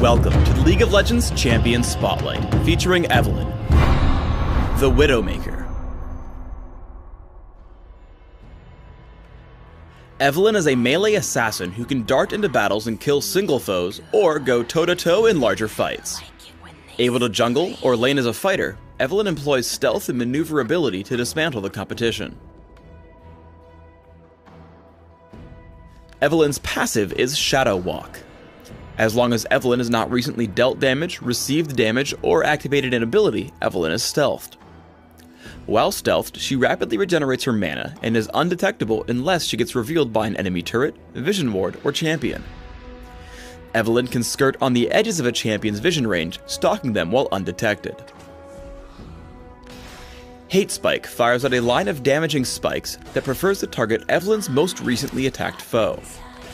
Welcome to the League of Legends Champion Spotlight, featuring Evelynn, the Widowmaker. Evelynn is a melee assassin who can dart into battles and kill single foes, or go toe-to-toe in larger fights. Able to jungle or lane as a fighter, Evelynn employs stealth and maneuverability to dismantle the competition. Evelynn's passive is Shadow Walk. As long as Evelynn has not recently dealt damage, received damage, or activated an ability, Evelynn is stealthed. While stealthed, she rapidly regenerates her mana and is undetectable unless she gets revealed by an enemy turret, vision ward, or champion. Evelynn can skirt on the edges of a champion's vision range, stalking them while undetected. Hate Spike fires out a line of damaging spikes that prefers to target Evelynn's most recently attacked foe.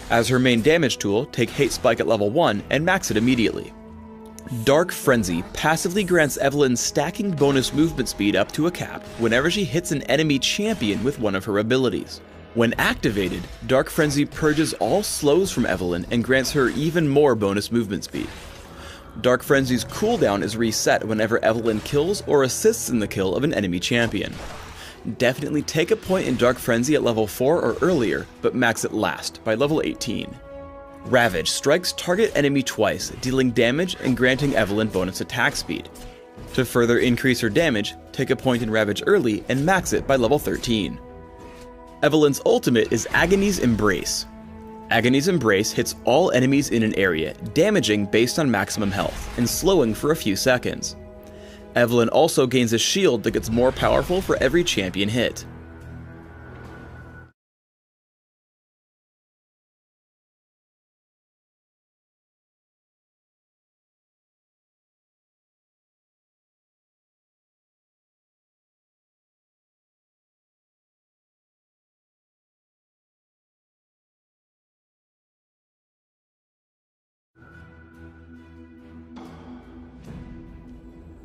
As her main damage tool, take Hate Spike at level 1 and max it immediately. Dark Frenzy passively grants Evelynn stacking bonus movement speed up to a cap whenever she hits an enemy champion with one of her abilities. When activated, Dark Frenzy purges all slows from Evelynn and grants her even more bonus movement speed. Dark Frenzy's cooldown is reset whenever Evelynn kills or assists in the kill of an enemy champion. Definitely take a point in Dark Frenzy at level 4 or earlier, but max it last, by level 18. Ravage strikes target enemy twice, dealing damage and granting Evelynn bonus attack speed. To further increase her damage, take a point in Ravage early and max it by level 13. Evelynn's ultimate is Agony's Embrace. Agony's Embrace hits all enemies in an area, damaging based on maximum health, and slowing for a few seconds. Evelynn also gains a shield that gets more powerful for every champion hit.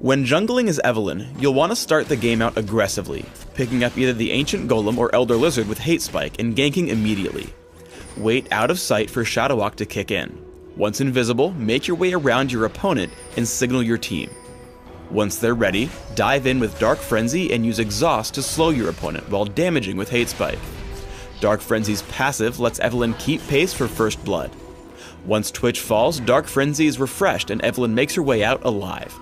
When jungling as Evelynn, you'll want to start the game out aggressively, picking up either the Ancient Golem or Elder Lizard with Hate Spike and ganking immediately. Wait out of sight for Shadow Walk to kick in. Once invisible, make your way around your opponent and signal your team. Once they're ready, dive in with Dark Frenzy and use Exhaust to slow your opponent while damaging with Hate Spike. Dark Frenzy's passive lets Evelynn keep pace for first blood. Once Twitch falls, Dark Frenzy is refreshed and Evelynn makes her way out alive.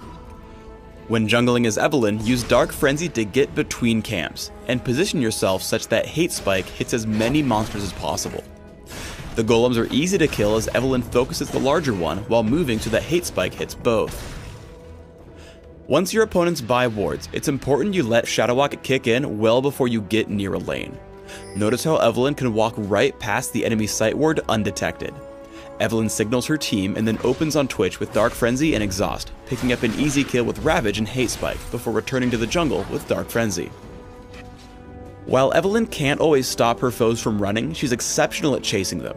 When jungling as Evelynn, use Dark Frenzy to get between camps, and position yourself such that Hate Spike hits as many monsters as possible. The golems are easy to kill as Evelynn focuses the larger one while moving so that Hate Spike hits both. Once your opponents buy wards, it's important you let Shadow Walk kick in well before you get near a lane. Notice how Evelynn can walk right past the enemy sight ward undetected. Evelynn signals her team and then opens on Twitch with Dark Frenzy and Exhaust, picking up an easy kill with Ravage and Hate Spike before returning to the jungle with Dark Frenzy. While Evelynn can't always stop her foes from running, she's exceptional at chasing them.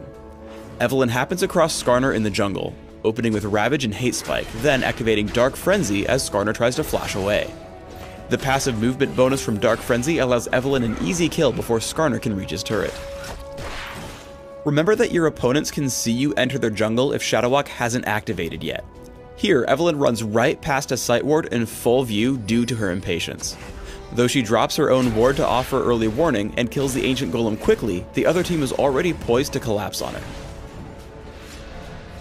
Evelynn happens across Skarner in the jungle, opening with Ravage and Hate Spike, then activating Dark Frenzy as Skarner tries to flash away. The passive movement bonus from Dark Frenzy allows Evelynn an easy kill before Skarner can reach his turret. Remember that your opponents can see you enter their jungle if Shadow Walk hasn't activated yet. Here, Evelynn runs right past a sight ward in full view due to her impatience. Though she drops her own ward to offer early warning and kills the Ancient Golem quickly, the other team is already poised to collapse on her.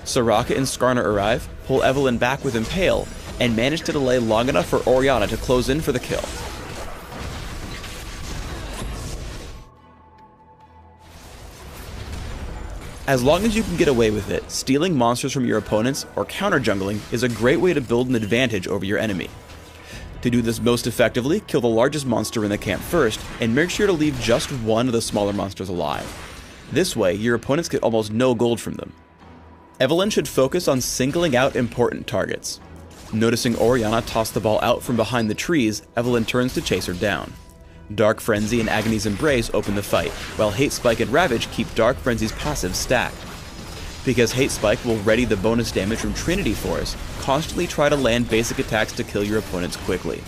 Soraka and Skarner arrive, pull Evelynn back with Impale, and manage to delay long enough for Orianna to close in for the kill. As long as you can get away with it, stealing monsters from your opponents or counter-jungling is a great way to build an advantage over your enemy. To do this most effectively, kill the largest monster in the camp first, and make sure to leave just one of the smaller monsters alive. This way, your opponents get almost no gold from them. Evelynn should focus on singling out important targets. Noticing Orianna toss the ball out from behind the trees, Evelynn turns to chase her down. Dark Frenzy and Agony's Embrace open the fight, while Hate Spike and Ravage keep Dark Frenzy's passive stacked. Because Hate Spike will ready the bonus damage from Trinity Force, constantly try to land basic attacks to kill your opponents quickly.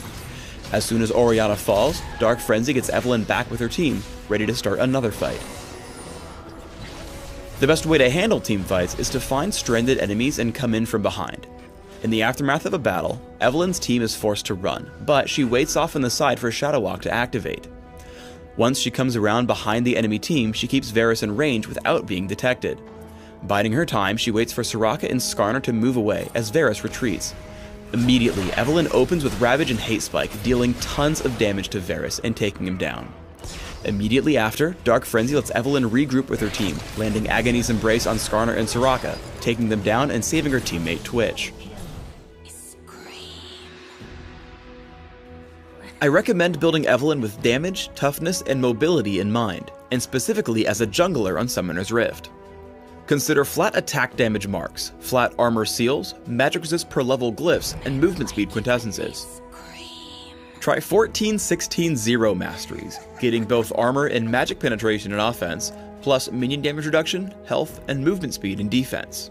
As soon as Orianna falls, Dark Frenzy gets Evelynn back with her team, ready to start another fight. The best way to handle team fights is to find stranded enemies and come in from behind. In the aftermath of a battle, Evelynn's team is forced to run, but she waits off on the side for Shadow Walk to activate. Once she comes around behind the enemy team, she keeps Varys in range without being detected. Biding her time, she waits for Soraka and Skarner to move away as Varys retreats. Immediately, Evelynn opens with Ravage and Hate Spike, dealing tons of damage to Varys and taking him down. Immediately after, Dark Frenzy lets Evelynn regroup with her team, landing Agony's Embrace on Skarner and Soraka, taking them down and saving her teammate Twitch. I recommend building Evelynn with damage, toughness, and mobility in mind, and specifically as a jungler on Summoner's Rift. Consider flat attack damage marks, flat armor seals, magic resist per level glyphs, and movement speed quintessences. Try 14-16-0 masteries, getting both armor and magic penetration and offense, plus minion damage reduction, health, and movement speed and defense.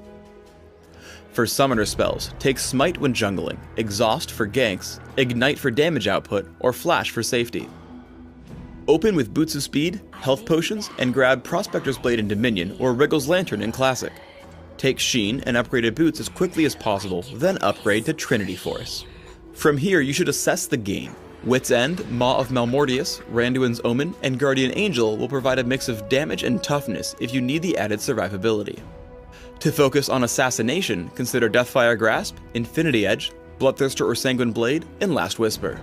For summoner spells, take Smite when jungling, Exhaust for ganks, Ignite for damage output, or Flash for safety. Open with Boots of Speed, Health Potions, and grab Prospector's Blade in Dominion or Wriggle's Lantern in Classic. Take Sheen and upgraded boots as quickly as possible, then upgrade to Trinity Force. From here, you should assess the game. Wit's End, Maw of Malmortius, Randuin's Omen, and Guardian Angel will provide a mix of damage and toughness if you need the added survivability. To focus on assassination, consider Deathfire Grasp, Infinity Edge, Bloodthirster or Sanguine Blade, and Last Whisper.